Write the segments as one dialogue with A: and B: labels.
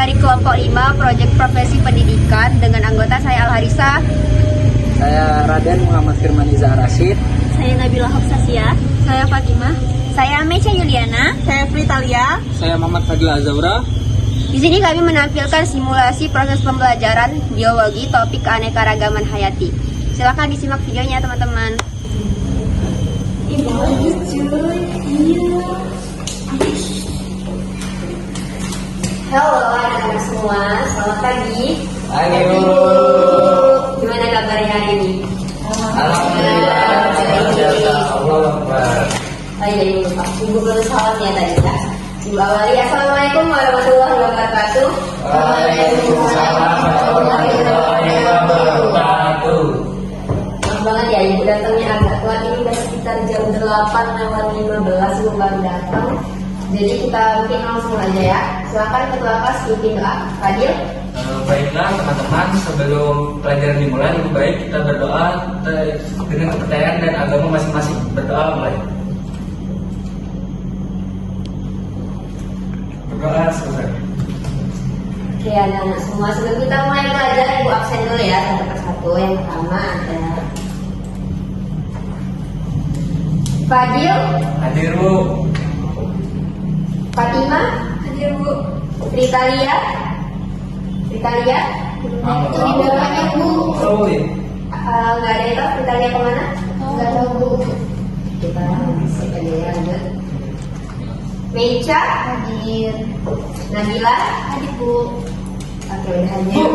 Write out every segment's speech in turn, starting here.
A: dari kelompok 5 Proyek Profesi Pendidikan dengan anggota saya Al-Harisa.
B: Saya Raden Muhammad Firman Iza Rashid.
C: Saya Nabila Hafsasia.
A: Saya Fatimah.
C: Saya Mecha Yuliana.
D: Saya Fritalia.
B: Saya Muhammad Fadil Azaura.
A: Di sini kami menampilkan simulasi proses pembelajaran biologi topik keanekaragaman hayati. Silakan disimak videonya teman-teman. Halo anak-anak semua, selamat pagi.
B: Ayo.
A: Gimana kabarnya hari ini?
B: Alhamdulillah.
A: Oh iya, Ibu lupa. Ibu belum salam ya tadi ya. Ibu awali, Assalamualaikum warahmatullahi wabarakatuh.
B: Waalaikumsalam warahmatullahi wabarakatuh.
A: Maaf banget ya, Ibu datangnya agak telat. Ini udah sekitar jam 8:15 Ibu baru datang. Jadi kita mungkin langsung aja ya. Silakan ketua kelas pimpin doa. Fadil.
E: Baiklah teman-teman, sebelum pelajaran dimulai lebih baik kita berdoa dengan kepercayaan dan agama masing-masing. Berdoa mulai. Berdoa selesai.
A: Oke anak-anak semua, sebelum kita mulai belajar Ibu absen dulu ya satu persatu. Yang pertama ada Fadil,
E: Hadir Bu.
A: Fatimah, hadir Bu. Fritalia, Fritalia, itu di belakangnya Bu. Nggak ada itu, Fritalia kemana? Nggak tahu Bu. Kita cek aja ya, lanjut. Mecha, hadir. Nabila, hadir Bu. Oke, udah hadir.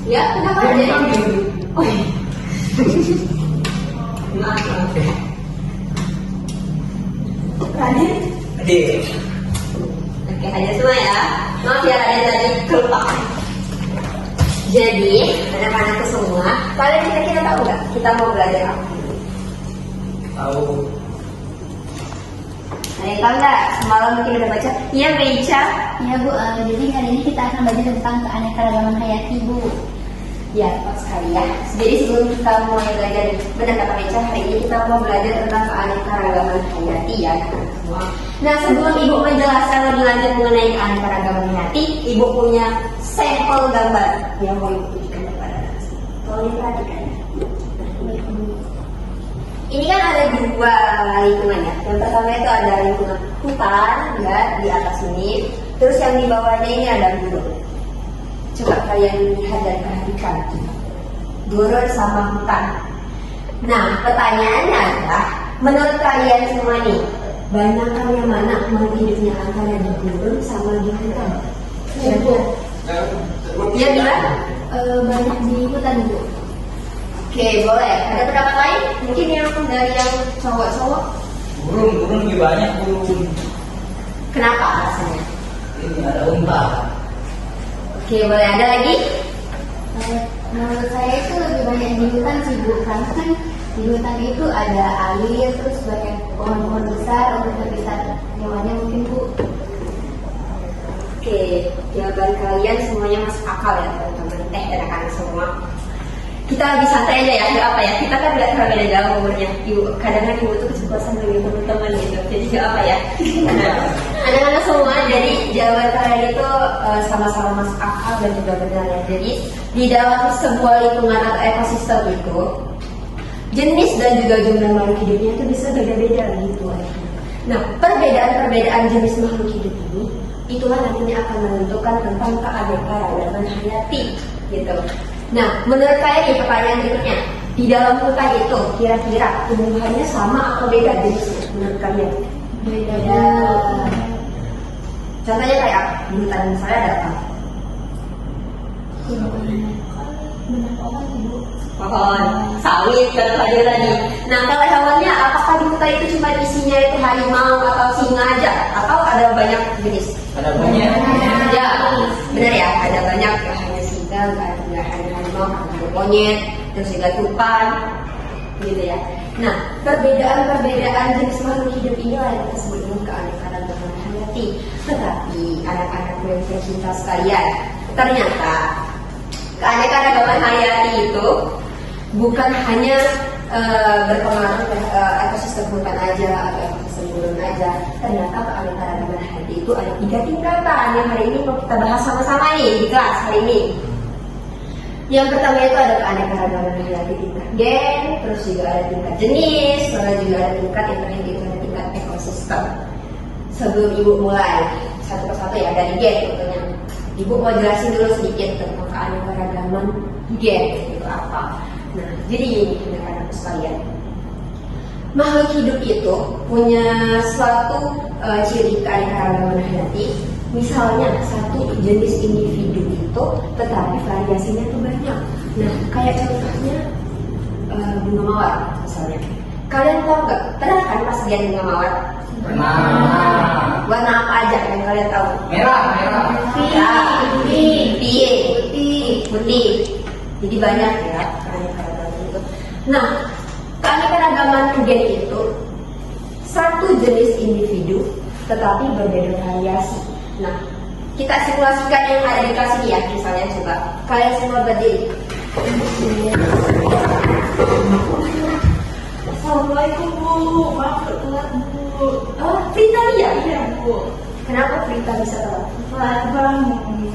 A: Ya, kenapa hadir? Oh iya. Maaf. Hadir?
E: Hadir.
A: Oke, hadir semua ya. Maaf ya, ada tadi kelupaan. Jadi, anak-anakku semua, kalian kira-kira tahu nggak kita mau belajar apa?
E: Tahu.
A: Ada yang tahu nggak? Semalam mungkin udah baca. Iya, Mecha.
C: Ya Bu, jadi kali ini kita akan belajar tentang keanekaragaman hayati Bu.
A: Ya, tepat sekali ya. Jadi sebelum kita mulai belajar, benar kata Mecha, hari ini kita mau belajar tentang keanekaragaman hayati ya, anak-anak semua. Nah, sebelum Ibu menjelaskan lebih lanjut mengenai keanekaragaman hayati, Ibu punya sampel gambar yang mau Ibu tunjukkan kepada anak semua. Tolong diperhatikan ya. Ini kan ada dua lingkungan ya. Yang pertama itu ada lingkungan hutan ya di atas ini. Terus yang di bawahnya ini ada gurun. Coba kalian lihat dan perhatikan gurun sama hutan. Nah, pertanyaannya adalah menurut kalian semua nih, banyakan yang mana mau hidupnya antara di gurun sama di hutan? Iya gimana?
C: Banyak di hutan Bu.
A: Oke, boleh. Ada pendapat lain? Mungkin yang dari yang cowok-cowok.
B: Burung lebih banyak burung.
A: Kenapa alasannya?
B: Ini ada unta.
A: Oke, boleh. Ada lagi?
C: Menurut saya itu lebih banyak di hutan sih Bu, karena kan di hutan itu ada air, terus banyak pohon-pohon besar untuk berpisah hewannya mungkin Bu.
A: Oke, jawaban kalian semuanya masuk akal ya teman-teman. Anak-anak semua. Kita lebih santai aja ya, nggak apa ya. Kita kan nggak terlalu beda jauh umurnya. Kadang-kadang ibu tuh keceplosan dengan teman-teman gitu. Jadi nggak apa ya. Anak-anak semua, jadi jawaban kalian itu sama-sama masuk akal dan juga benar ya. Jadi di dalam sebuah lingkungan atau ekosistem itu, jenis dan juga jumlah makhluk hidupnya itu bisa beda-beda gitu. Nah, perbedaan-perbedaan jenis makhluk hidup ini itulah nantinya akan menentukan tentang keanekaragaman hayati gitu. Nah, menurut kalian nih pertanyaan berikutnya, di dalam hutan itu kira-kira tumbuhannya sama atau beda jenisnya menurut kalian?
C: Beda.
A: Contohnya kayak apa? Di hutan saya ada apa? Pohon, sawit, kata tadi. Nah, kalau hewannya, apakah di hutan itu cuma isinya itu harimau atau singa aja? Atau ada banyak jenis?
B: Ada banyak.
A: Ya, benar ya, ada banyak. Gak hanya singa, gak hanya harimau, ada monyet, terus juga tupan, gitu ya. Nah, perbedaan-perbedaan jenis makhluk hidup inilah yang kita sebut dengan keanekaragaman hayati. Tetapi, anak-anak yang tercinta sekalian, ternyata keanekaragaman hayati itu bukan hanya berpengaruh ke ekosistem hutan aja atau ekosistem sebelum aja. Ternyata keanekaragaman hayati itu ada 3 tingkatan yang hari ini mau kita bahas sama-sama nih di kelas hari ini. Yang pertama itu ada keanekaragaman hayati tingkat gen, terus juga ada tingkat jenis, lalu juga ada tingkat yang terakhir itu ada tingkat ekosistem. Sebelum ibu mulai satu persatu ya dari gen tentunya, ibu mau jelasin dulu sedikit tentang keanekaragaman gen itu apa. Nah, jadi ini anak-anakku sekalian, makhluk hidup itu punya suatu ciri keanekaragaman hayati. Misalnya satu jenis individu itu tetapi variasinya tuh banyak. Nah, kayak contohnya bunga mawar misalnya. Kalian tahu nggak? Pernah kan pas lihat bunga mawar?
E: Pernah.
A: Warna apa aja yang kalian tahu?
E: Merah.
A: Putih. Jadi banyak ya keanekaragaman itu. Nah, keanekaragaman gen itu satu jenis individu tetapi berbeda variasi. Nah, kita simulasikan yang ada di kelas ini ya. Misalnya coba kalian semua berdiri. Assalamualaikum Bu, maaf telat Bu. Oh, Prita ya? Iya Bu. Kenapa Prita bisa telat? Telat bangun.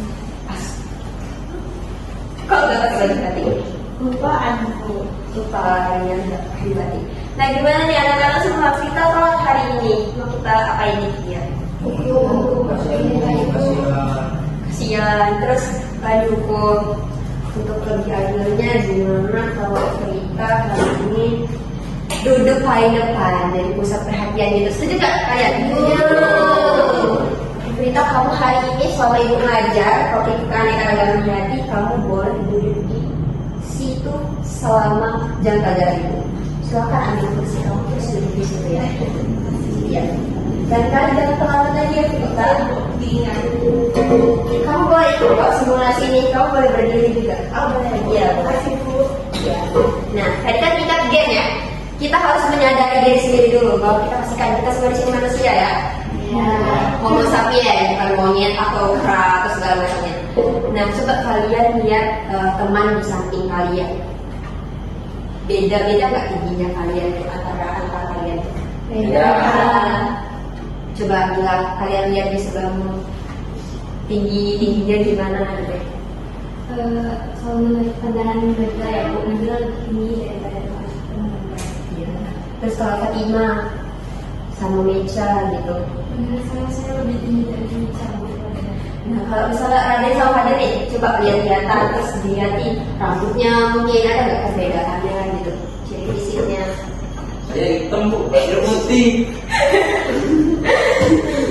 A: Kok gak pakai baju batik?
C: Lupaan Bu.
A: Lupaan yang gak pakai batik. Nah, gimana nih anak-anak semua Prita telat hari ini? Mau kita apain nih dia? Kasihan. Terus tadi hukum untuk lebih adilnya gimana kalau Prita hari ini duduk paling depan jadi pusat perhatian gitu. Setuju gak kalian? Prita, kamu hari ini selama ibu ngajar kalau itu keanekaragaman hayati, kamu boleh duduk di situ selama jam pelajaran ibu. Silakan ambil kursi kamu terus duduk di situ ya. Iya. Dan kalian jangan terlambat lagi ya Prita. Kamu boleh ikut simulasi ini, kamu boleh berdiri juga. Oh boleh. Iya, makasih Bu. Ya. Nah, tadi kan tingkat gen ya. Kita harus menyadari diri sendiri dulu bahwa kita pastikan kita semua di sini manusia ya. Homo sapiens, bukan monyet atau kera atau segala macamnya. Nah, coba kalian lihat teman di samping kalian. Beda-beda nggak tingginya kalian antara kalian?
E: Beda.
A: Coba bilang kalian lihat di sebelahmu tingginya gimana gitu.
C: Kalau menurut pandangan mereka ya Bu, Nabila lebih tinggi daripada teman-teman.
A: Terus kalau Fatima sama Mecha gitu.
C: Menurut saya lebih tinggi dari Mecha Bu.
A: Nah, kalau misalnya Raden sama Fadil nih, coba lihat-lihatan terus dilihatin rambutnya mungkin ada nggak perbedaannya gitu, ciri fisiknya.
E: Saya hitam Bu, baju putih.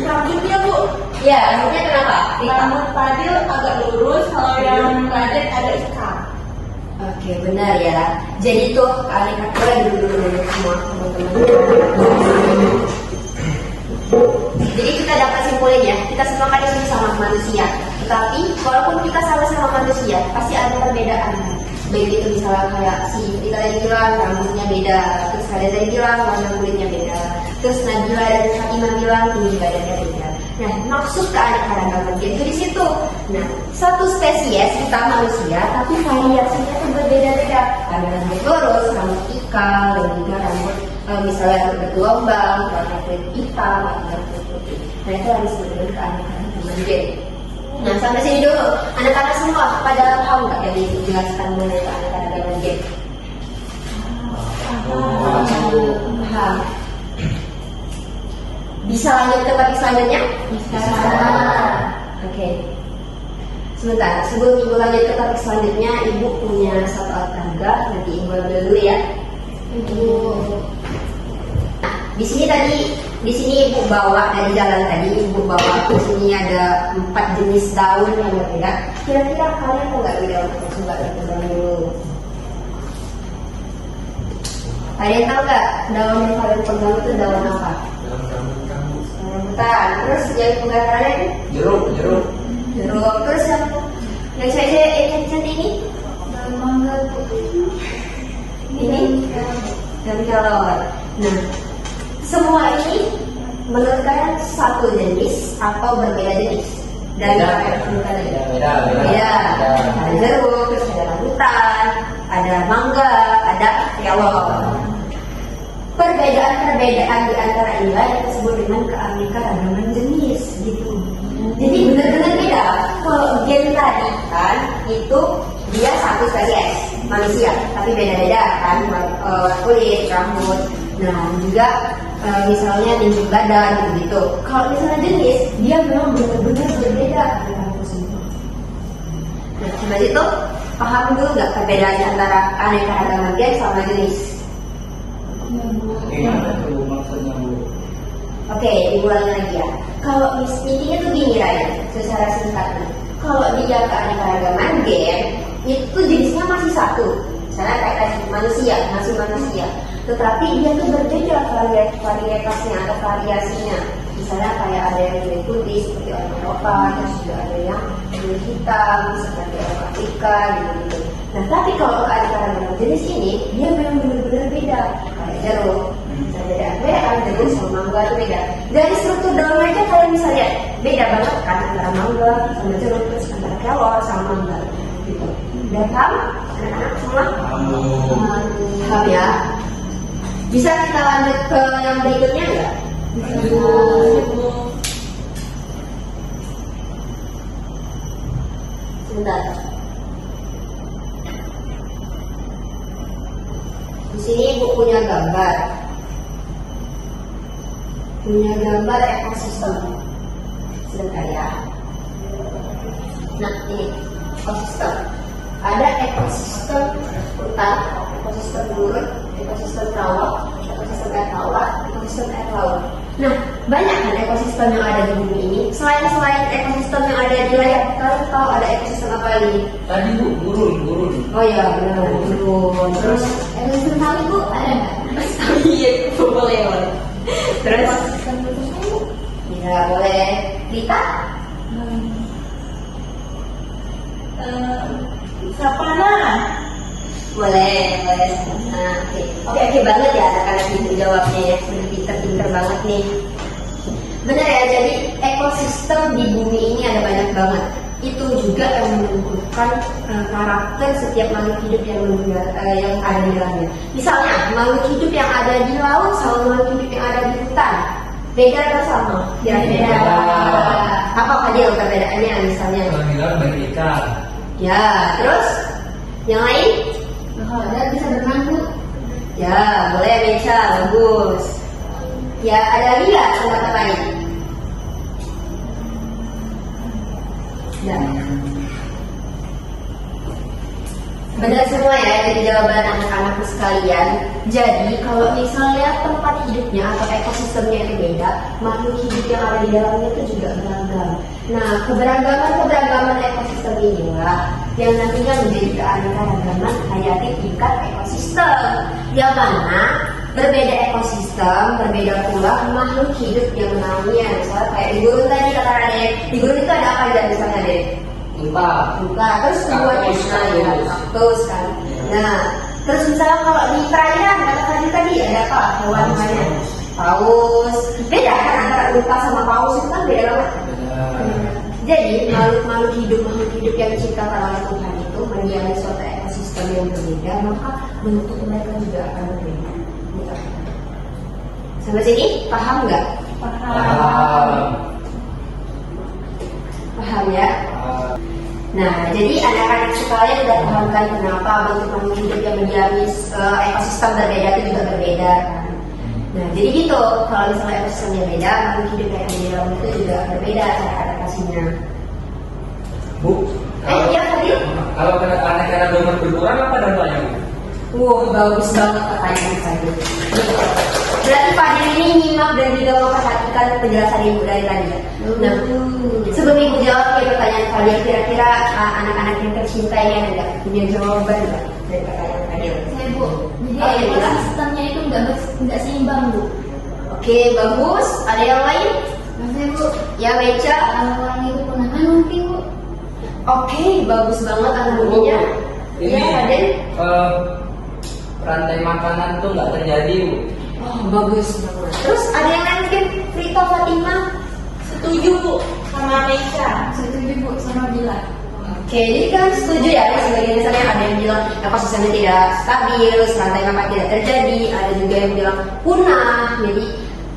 A: Rambutnya Bu? Ya, rambutnya kenapa?
D: Rambut Fadil agak lurus, kalau yang Raden ada ikat.
A: Oke, benar ya. Jadi tuh keanekaragaman dulu semua teman-teman. Jadi kita dapat simpulin ya, kita semua kan disini sama manusia. Tetapi walaupun kita sama-sama manusia, pasti ada perbedaan. Baik itu misalnya kayak si kita tadi bilang rambutnya beda, terus kalian tadi bilang warna kulitnya beda, terus Nabila dan Fatimah bilang tinggi badannya beda. Nah, maksud keanekaragaman itu di situ. Nah, satu spesies kita manusia, tapi variasinya itu berbeda-beda. Ada rambut lurus, rambut ikal, dan juga rambut misalnya rambut bergelombang, warna kulit hitam, atau kulit putih. Nah, itu harus disebut keanekaragaman gen. Nah, sampai sini dulu. Anak-anak semua pada paham nggak yang dijelaskan mengenai keanekaragaman gen? Paham. Bisa lanjut ke topik selanjutnya?
C: Bisa.
A: Oke. Sebentar, sebelum ibu lanjut ke topik selanjutnya, ibu punya satu alat peraga. Nanti ibu ambil dulu ya.
C: Ibu.
A: Nah, di sini ibu bawa dari jalan tadi, ibu bawa di sini ada 4 jenis daun yang berbeda. Kira-kira kalian tahu nggak beda? Coba kita dulu. Kalian tahu nggak daun yang kalian pegang itu daun apa? Rambutan. Terus yang pegang kalian?
E: Jeruk.
A: Jeruk. Terus yang saya ini?
C: Daun mangga Bu.
A: Ini? Dan kelor. Nah, semua ini menurut kalian satu jenis atau berbeda jenis? Dari
E: Beda.
A: Ada jeruk, terus ada rambutan, ada mangga, ada kelor. perbedaan-perbedaan di antara inilah yang disebut dengan keanekaragaman jenis gitu. Jadi benar-benar beda. Kalau gen tadi kan itu dia satu spesies manusia, tapi beda-beda kan kulit, rambut, nah juga misalnya tinggi badan gitu. Kalau misalnya jenis dia memang benar-benar berbeda dengan semua. Nah, coba itu paham dulu nggak perbedaan antara keanekaragaman gen sama jenis?
E: Gimana tuh maksudnya Bu?
A: Oke, diulangi lagi ya. Kalau intinya tuh gini Ryan, secara singkatnya. Kalau dia keanekaragaman gen, itu jenisnya masih satu. Misalnya kayak tadi manusia, masih manusia. Tetapi dia tuh berbeda varietasnya atau variasinya. Misalnya kayak ada yang kulit putih seperti orang Eropa, terus juga ada yang kulit hitam seperti orang Afrika gitu. Nah, tapi kalau keanekaragaman jenis ini, dia memang benar-benar beda. Kayak jeruk, beda jeruk sama mangga itu beda. Dari struktur daunnya aja kalian bisa lihat beda banget kan antara mangga sama jeruk, terus antara kelor sama mangga gitu. Udah paham anak-anak semua? Paham ya? Bisa kita lanjut ke yang berikutnya nggak? Sebentar. Di sini Ibu punya gambar. Punya gambar ekosistem. Sebentar ya. Nah, ini ekosistem. Ada ekosistem hutan, ekosistem gurun, ekosistem rawa, ekosistem air tawar, ekosistem air laut. Nah, banyak kan ekosistem yang ada di bumi ini. Selain ekosistem yang ada di layar, kalian tahu ada ekosistem apa lagi?
E: Tadi Bu, gurun.
A: Oh iya, benar, gurun. Terus
C: ekosistem laut Bu ada nggak?
A: iya, boleh. Terus ya boleh. Rita?
D: Sapana.
A: Boleh. Nah, oke banget ya anak-anak itu jawabnya ya. Sudah pinter banget nih. Benar ya, jadi ekosistem di bumi ini ada banyak banget. Itu juga yang menentukan karakter setiap makhluk hidup yang ada di dalamnya. Misalnya, makhluk hidup yang ada di laut sama makhluk hidup yang ada di hutan. Beda atau sama? Ya, beda. Apa aja yang perbedaannya misalnya?
E: Kalau di laut banyak ikan.
A: Ya, terus yang lain?
C: Kalau ada bisa berenang Bu.
A: Ya, boleh Mecha, bagus. Ya, ada lagi nggak tempat lain? Ya. Benar semua ya, jadi jawaban anak-anakku sekalian. Jadi, kalau misalnya tempat hidupnya atau ekosistemnya itu beda, makhluk hidup yang ada di dalamnya itu juga beragam. Nah, keberagaman ekosistem inilah yang nantinya menjadi keanekaragaman hayati tingkat ekosistem. Yang mana berbeda ekosistem, berbeda pula makhluk hidup yang menaunginya. Misalnya kayak di gurun tadi kata Raden, di gurun itu ada apa aja misalnya Dek? Buka, terus buahnya ya, kaktus kan. Nah, terus misalnya kalau di perairan tadi ada apa? Hewan banyak. Paus. Beda kan antara unta sama paus itu kan beda banget. Jadi makhluk hidup yang diciptakan oleh Tuhan itu mendiami suatu ekosistem yang berbeda, maka bentuk mereka juga akan berbeda. Gitu. Sampai sini paham nggak? Paham ya? Nah, jadi anak-anak sekalian udah paham kan kenapa bentuk makhluk hidup yang mendiami ekosistem berbeda itu juga berbeda kan? Nah, jadi gitu. Kalau misalnya ekosistemnya beda, makhluk hidup yang ada di dalam itu juga berbeda cara adaptasinya.
E: Bu,
A: Ya Fadil?
E: kalau keanekaragaman berkurang apa dampaknya Bu?
A: Wah, bagus banget pertanyaan Fadil. Berarti Fadil ini nyimak dan juga memperhatikan penjelasan Ibu dari tadi ya. Nah, sebelum Ibu jawab ya pertanyaan Fadil, kira-kira anak-anak yang tercinta ini ada nggak punya jawaban nggak dari pertanyaan Fadil?
C: Saya Bu. Jadi ekosistemnya itu nggak seimbang Bu.
A: Oke, bagus. Ada yang lain?
C: Maksudnya Bu,
A: Ya, Mecha.
C: orang itu kenakan mungkin Bu.
A: Oke, bagus banget analoginya.
E: Ini
A: Ya, Raden.
E: rantai makanan tuh nggak terjadi Bu.
A: Oh, bagus banget. Terus ada yang lain mungkin? Rita, Fatima?
D: Setuju Bu sama Mecha.
C: Setuju Bu sama Bila.
A: Oke, jadi kan setuju ya, sebagian misalnya ada yang bilang ekosistemnya tidak stabil, serantai makan tidak terjadi, ada juga yang bilang punah. Jadi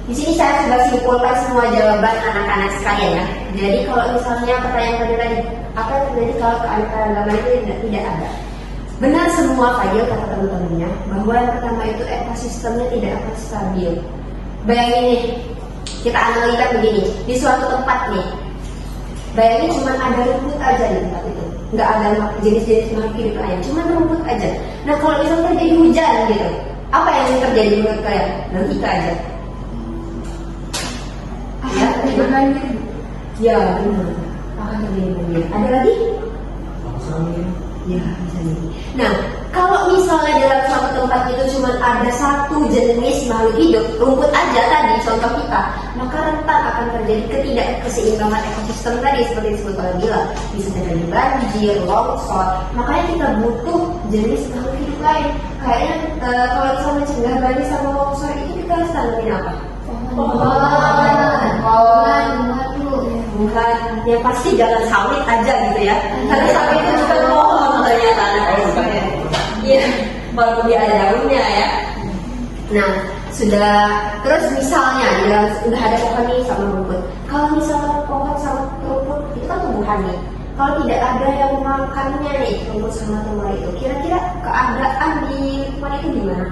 A: di sini saya sudah simpulkan semua jawaban anak-anak sekalian ya. Jadi kalau misalnya pertanyaan tadi, apa yang terjadi kalau keanekaragaman itu tidak ada? Benar semua Fadil kata teman-temannya bahwa yang pertama itu ekosistemnya tidak akan stabil. Bayangin nih, kita analikan begini, di suatu tempat nih, bayangin cuma ada rumput aja di tempat itu, nggak ada jenis-jenis makhluk hidup lain, cuma rumput aja. Nah kalau misalnya terjadi hujan gitu, apa yang terjadi menurut kalian? Nanti aja. Ya, banjir. Ya, benar. Akan terjadi banjir. Ada lagi? Ya, bisa jadi. Nah, kalau misalnya dalam suatu tempat itu cuma ada satu jenis makhluk hidup, rumput aja tadi contoh kita, maka rentan akan terjadi ketidakkeseimbangan ekosistem tadi seperti disebut oleh Bila. Bisa terjadi banjir, longsor. Makanya kita butuh jenis makhluk hidup lain. Kayaknya kalau bisa mencegah banjir sama longsor itu kita harus tanamin apa? Bukan, yang pasti jangan sawit aja gitu ya. Karena sawit itu bukan pohon ternyata. Iya, baru dia ada daunnya ya. Nah, sudah terus misalnya udah ada pohon nih sama rumput. Kalau misalnya pohon sama rumput itu kan tumbuhan nih. Kalau tidak ada yang makannya nih rumput sama tumbuhan itu, kira-kira keadaan di lingkungan itu gimana?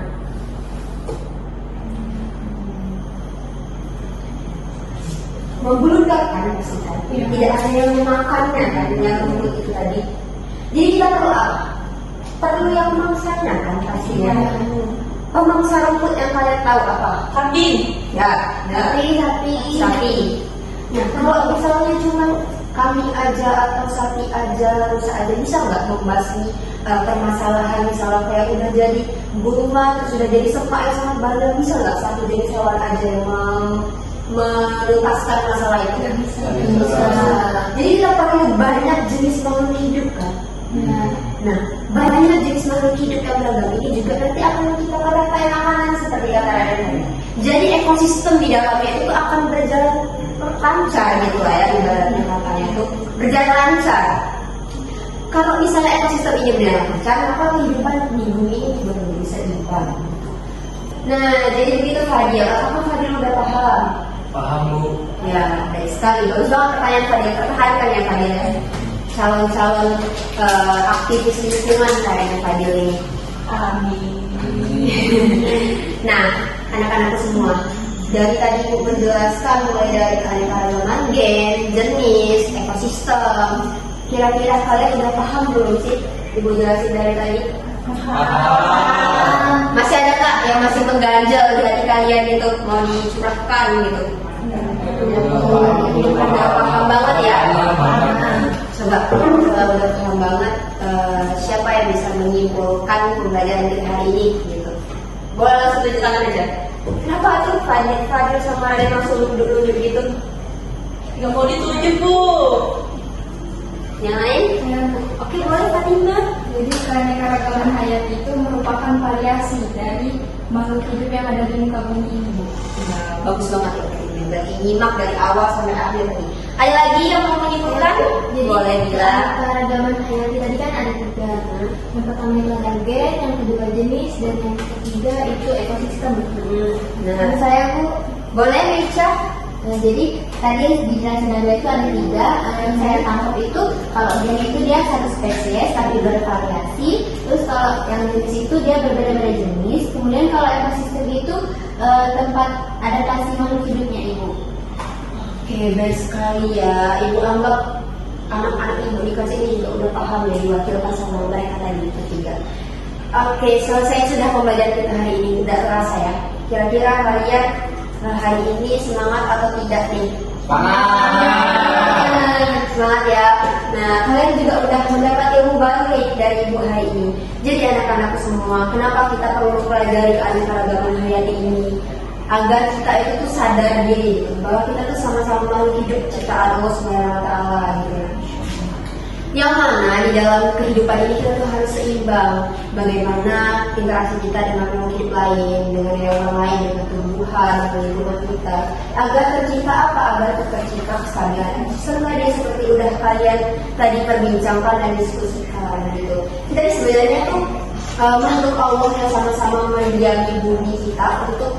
A: Membludak kan maksudnya, tidak ada yang memakannya kan yang rumput itu tadi. Jadi kita perlu apa? Perlu yang mangsanya kan pastinya. Pemangsa rumput yang kalian tahu apa?
D: Kambing.
A: Ya, sapi. Nah kalau misalnya cuma kambing aja atau sapi aja, rusa aja, bisa nggak membasmi permasalahan misalnya kayak udah jadi gulma, terus sudah jadi semak yang sangat bandel, bisa nggak satu jenis hewan aja yang menuntaskan masalah itu? Bisa. Jadi kita perlu banyak jenis makhluk hidup kan. Nah, banyak jenis makhluk hidup yang beragam ini juga nanti akan kita pada makanan seperti kata Raden tadi. Jadi ekosistem di dalamnya itu akan berjalan lancar gitu lah ya, ibaratnya katanya itu berjalan lancar. Kalau misalnya ekosistem ini berjalan lancar, maka kehidupan di bumi ini juga bisa diubah. Nah, jadi begitu Fadil. Apakah Fadil udah paham?
E: Paham Bu.
A: Ya, baik sekali. Bagus banget pertanyaan Fadil. Pertahankan ya Fadil ya. Calon-calon aktivis lingkungan kayaknya Fadil ini.
D: Amin.
A: Nah, anak-anakku semua, dari tadi Ibu menjelaskan mulai dari keanekaragaman gen, jenis, ekosistem. Kira-kira kalian udah paham belum sih Ibu jelasin dari tadi? Masih ada nggak yang masih mengganjal di hati kalian itu mau dicurahkan gitu? Udah paham banget ya? Coba udah paham banget, siapa yang bisa menyimpulkan pembelajaran kita hari ini gitu? Boleh langsung tunjuk tangan aja. Kenapa tuh Fadil sama Raden langsung duduk-duduk gitu?
D: Nggak mau ditunjuk Bu.
A: Yang lain? Oke, boleh Fatimah.
C: Jadi keanekaragaman hayat itu merupakan variasi dari makhluk hidup yang ada di muka bumi ini.
A: Nah, bagus banget ya. Berarti nyimak dari awal sampai akhir tadi. Ada lagi yang mau menyimpulkan?
C: Jadi
A: Boleh bilang.
C: keanekaragaman hayati tadi kan ada tiga. Yang pertama itu ada gen, yang kedua jenis, dan yang ketiga itu ekosistem. Menurut saya Bu,
A: Boleh Rica?
C: nah, jadi tadi dijelasin ada itu ada tiga. Yang saya tangkap itu kalau gen itu dia satu spesies tapi bervariasi. Terus kalau yang jenis itu dia berbeda-beda jenis. Kemudian kalau ekosistem itu tempat adaptasi makhluk hidupnya Ibu.
A: Oke, baik sekali ya. Ibu anggap anak-anak ibu di kelas ini juga udah paham ya, diwakilkan sama mereka tadi ketiga. Oke, selesai sudah pembelajaran kita hari ini. Tidak terasa ya. Kira-kira kalian hari ini semangat atau tidak nih? Semangat ya. Nah, kalian juga udah mendapat ilmu baru nih dari ibu hari ini. Jadi anak-anakku semua, kenapa kita perlu mempelajari keanekaragaman hayati ini? Agar kita itu tuh sadar diri gitu, bahwa kita tuh sama-sama makhluk hidup ciptaan Allah Subhanahu wa Ta'ala gitu. Yang mana di dalam kehidupan ini kita tuh harus seimbang. Bagaimana interaksi kita dengan makhluk hidup lain, dengan orang lain, dengan tumbuhan, dengan lingkungan kita, agar tercipta apa? Agar tercipta kesabaran. Sebenarnya seperti udah kalian tadi perbincangkan dan diskusikan gitu. Kita sebenarnya tuh makhluk Allah yang sama-sama mendiami bumi kita untuk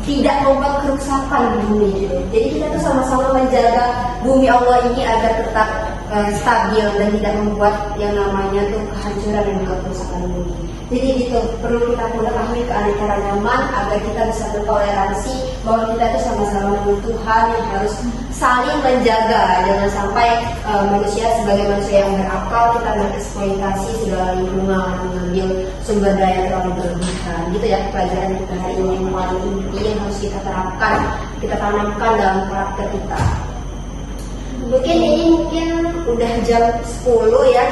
A: tidak membuat kerusakan di bumi gitu. Jadi kita tuh sama-sama menjaga bumi Allah ini agar tetap stabil dan tidak membuat yang namanya tuh kehancuran dan juga kerusakan bumi. Jadi gitu, perlu kita mengetahui keanekaragaman agar kita bisa bertoleransi bahwa kita tuh sama-sama Tuhan yang harus saling menjaga. Jangan sampai manusia sebagai manusia yang berakal kita mengeksploitasi segala lingkungan, mengambil sumber daya terlalu berlebihan. Gitu ya pelajaran kita hari ini yang paling inti yang harus kita terapkan, kita tanamkan dalam karakter kita. Mungkin udah jam 10 ya,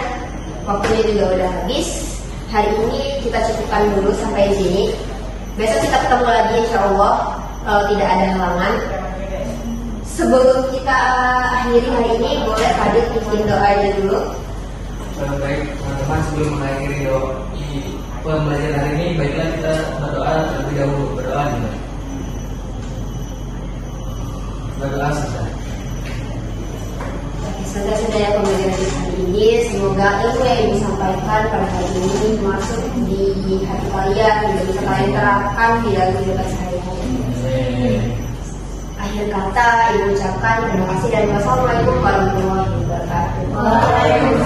A: waktunya juga udah habis. Hari ini kita cukupkan dulu sampai sini. Besok kita ketemu lagi insya Allah kalau tidak ada halangan. Sebelum kita akhiri hari ini, boleh Fadil bikin doanya dulu.
E: Baik teman-teman, sebelum mengakhiri pembelajaran hari ini, baiklah kita berdoa terlebih dahulu. Berdoa dulu. Berdoa saja.
A: Saudara-saudara pembelajaran hari ini, semoga ilmu yang disampaikan pada hari ini masuk di hati kalian, juga bisa kalian terapkan di dalam kehidupan sehari-hari. Akhir kata, ibu ucapkan terima kasih dan wassalamualaikum warahmatullahi wabarakatuh.